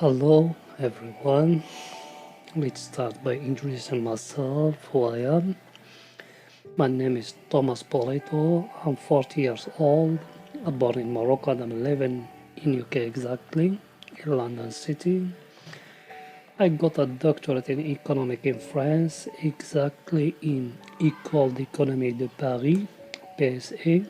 Hello everyone, let's start by introducing myself, who I am. My name is Thomas Boleto, I'm 40 years old, I'm born in Morocco and I'm living in UK exactly, in London City. I got a doctorate in economics in France, exactly in École d'Économie de Paris, PSA.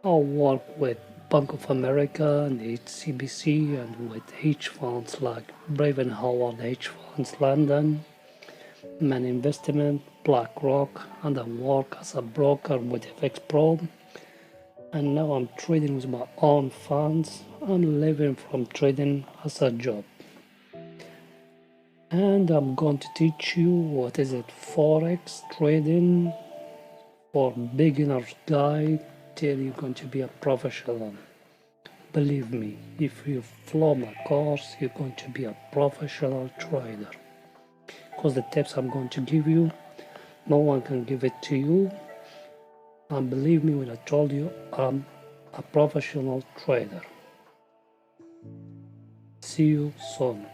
I work with Bank of America and HCBC and with hedge funds like Braven Howard Hedge Funds London, Man Investment, BlackRock, and I work as a broker with FX Pro. And now I'm trading with my own funds. I'm living from trading as a job. And I'm going to teach you what is it Forex trading for beginners guide till you're going to be a professional. Believe me, if you follow my course, you're going to be a professional trader. Because the tips I'm going to give you, no one can give it to you. And believe me when I told you I'm a professional trader. See you soon.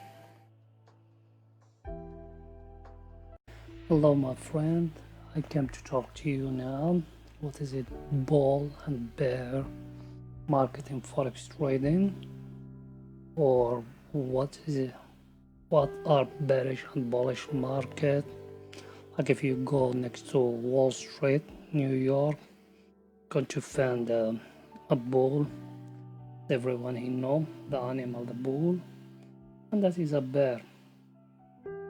Hello my friend, I came to talk to you now. What is it? Bull and bear market in Forex trading, or what is it? What are bearish and bullish market? Like if you go next to Wall Street, New York, going to find a bull. Everyone he know the animal, the bull, and that is a bear.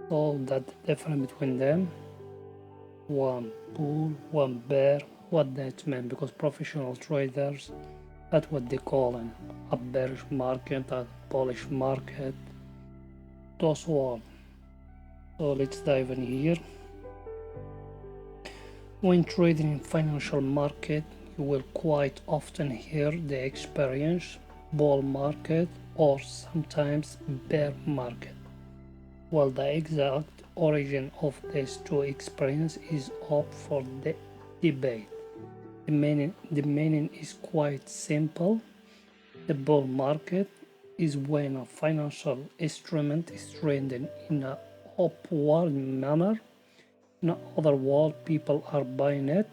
So that the difference between them, one bull, one bear. What that mean? Because professional traders, that's what they call a bearish market, a bullish market. Those words. So let's dive in here. When trading in financial market, you will quite often hear the experience bull market or sometimes bear market. Well, the exact origin of these two experiences is up for debate. The meaning is quite simple. The bull market is when a financial instrument is trending in an upward manner. In other words, people are buying it.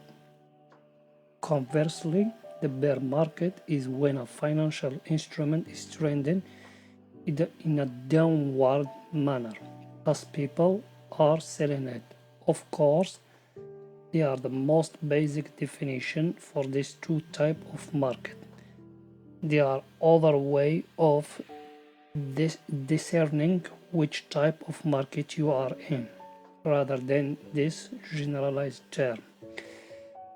Conversely, the bear market is when a financial instrument is trending in a downward manner, as people are selling it. Of course, they are the most basic definition for these two types of market. There are other way of discerning which type of market you are in, rather than this generalized term.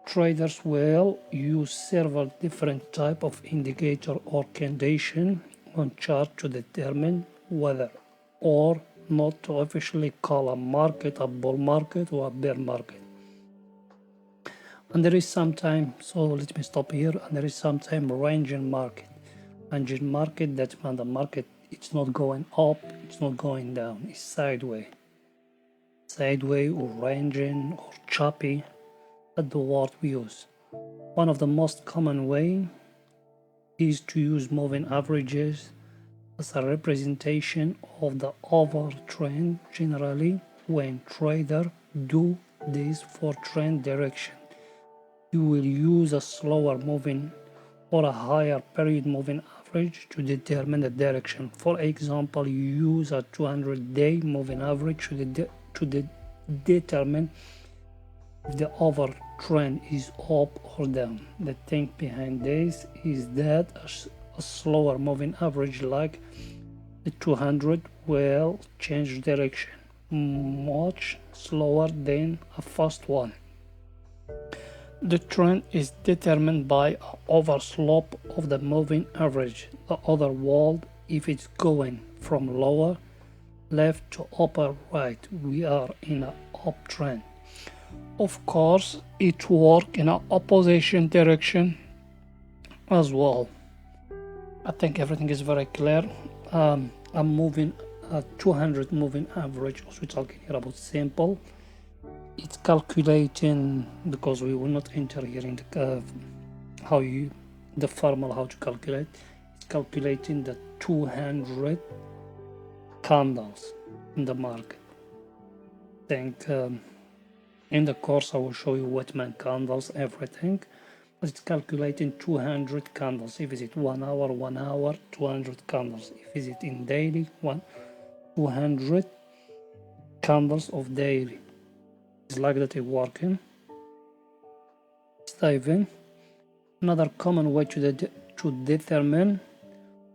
Traders will use several different type of indicator or condition on chart to determine whether or not to officially call a market a bull market or a bear market. And there is sometime, so let me stop here, and there is sometime ranging market. Ranging market, that when the market it's not going up, it's not going down, it's sideways. Sideways or ranging or choppy, that's the word we use. One of the most common way is to use moving averages as a representation of the overall trend. Generally, when traders do this for trend direction, you will use a slower moving or a higher period moving average to determine the direction. For example, you use a 200-day moving average to determine if the overall trend is up or down. The thing behind this is that a slower moving average like the 200 will change direction much slower than a fast one. The trend is determined by an overslope of the moving average. The other world, if it's going from lower left to upper right, we are in an uptrend. Of course, it works in an opposition direction as well. I think everything is very clear. I'm moving a 200 moving average, also talking here about simple. It's calculating, because we will not enter here in the formula how to calculate. It's calculating the 200 candles in the market. I think in the course I will show you what meant candles, everything. But it's calculating 200 candles. If it's 1 hour, 200 candles. If it's in daily, 200 candles of daily. It's like that it's working. Let's dive in. Another common way to determine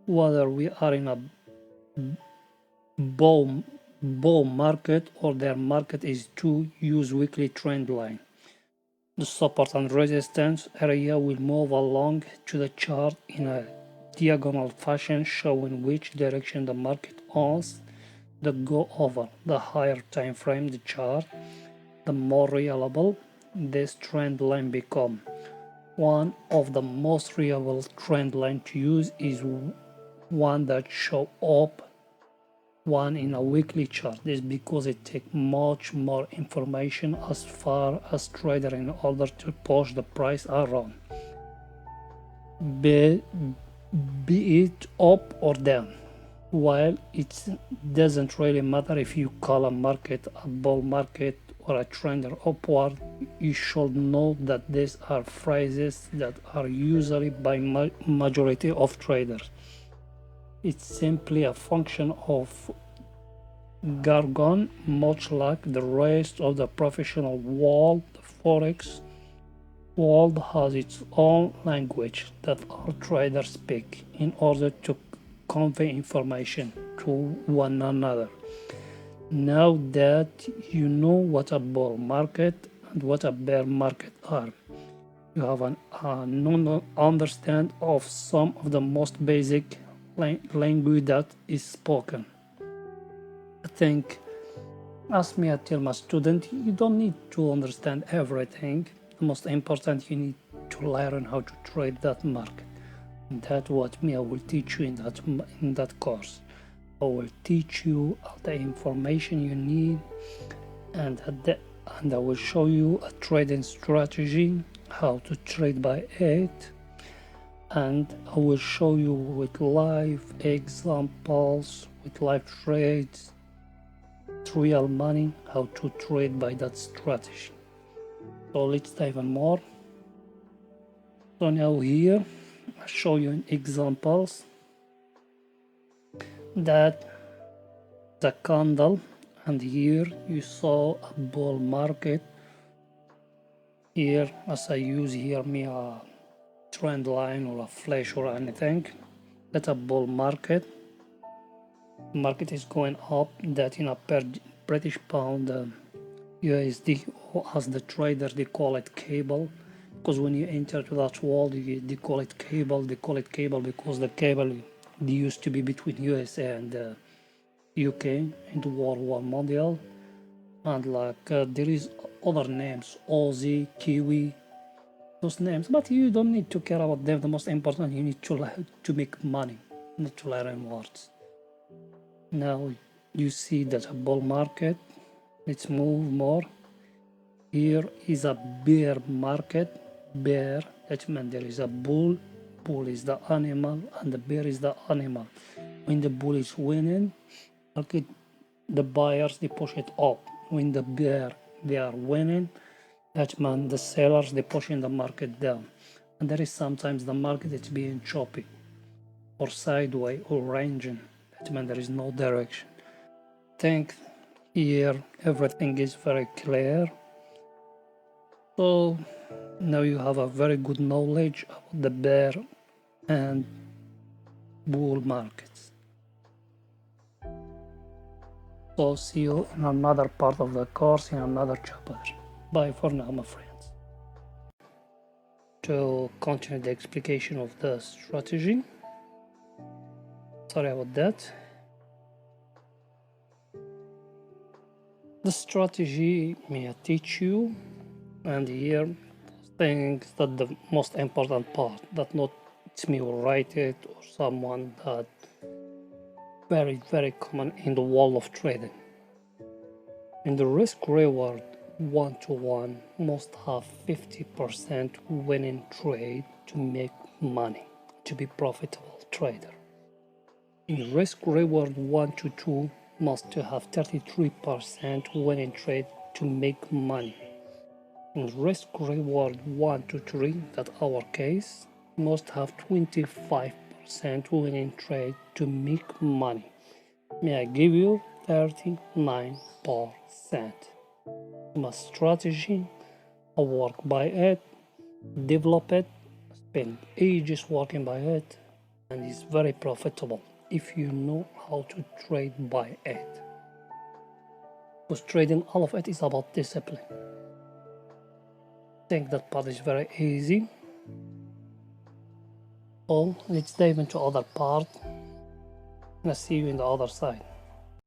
whether we are in a bull market or their market is to use weekly trend line. The support and resistance area will move along to the chart in a diagonal fashion, showing which direction the market owns the go over. The higher time frame the chart, the more reliable this trend line becomes. One of the most reliable trend line to use is one that show up one in a weekly chart. This because it takes much more information as far as trader in order to push the price around, be it up or down. While it doesn't really matter if you call a market a bull market or a trend upward, you should know that these are phrases that are usually by majority of traders. It's simply a function of jargon, much like the rest of the professional world. The Forex world has its own language that all traders speak in order to convey information to one another. Now that you know what a bull market and what a bear market are, you have an understand of some of the most basic language that is spoken. I think, as me I tell my student, you don't need to understand everything. The most important, you need to learn how to trade that market. And that's what me I will teach you in that course. I will teach you the information you need, and I will show you a trading strategy, how to trade by it, and I will show you with live examples, with live trades, real money, how to trade by that strategy. So let's dive in more. So now here I show you examples that the candle, and here you saw a bull market. Here, as I use here me a trend line or a flash or anything, that's a bull market. Market is going up, that in a per British pound USD, or as the trader they call it cable, because when you enter to that world they call it cable. They call it cable because the cable they used to be between USA and UK in the World War Mondial, and like there is other names, Aussie, Kiwi, those names, but you don't need to care about them. The most important, you need to make money, not to learn words. Now you see that a bull market. Let's move more. Here is a bear market. Bear, that means there is a bull. Bull is the animal and the bear is the animal. When the bull is winning, okay, the buyers they push it up. When the bear they are winning, that means the sellers they pushing the market down. And there is sometimes the market is being choppy or sideways or ranging. That means there is no direction. Think here everything is very clear. So now you have a very good knowledge about the bear and bull markets. So see you in another part of the course, in another chapter. Bye for now, my friends. To continue the explication of the strategy, sorry about that. The strategy may I teach you, and here things that the most important part, that not it's me who write it or someone that very common in the world of trading. In the risk reward 1-to-1 must have 50% winning trade to make money, to be profitable trader. In risk reward 1 to 2 must have 33% winning trade to make money. In risk reward 1 to 3, that's our case, must have 25% winning trade to make money. May I give you 39%. My strategy, I work by it, develop it, spend ages working by it, and it's very profitable if you know how to trade by it. Because trading, all of it is about discipline. I think that part is very easy. So let's dive into other part, and I'll see you in the other side.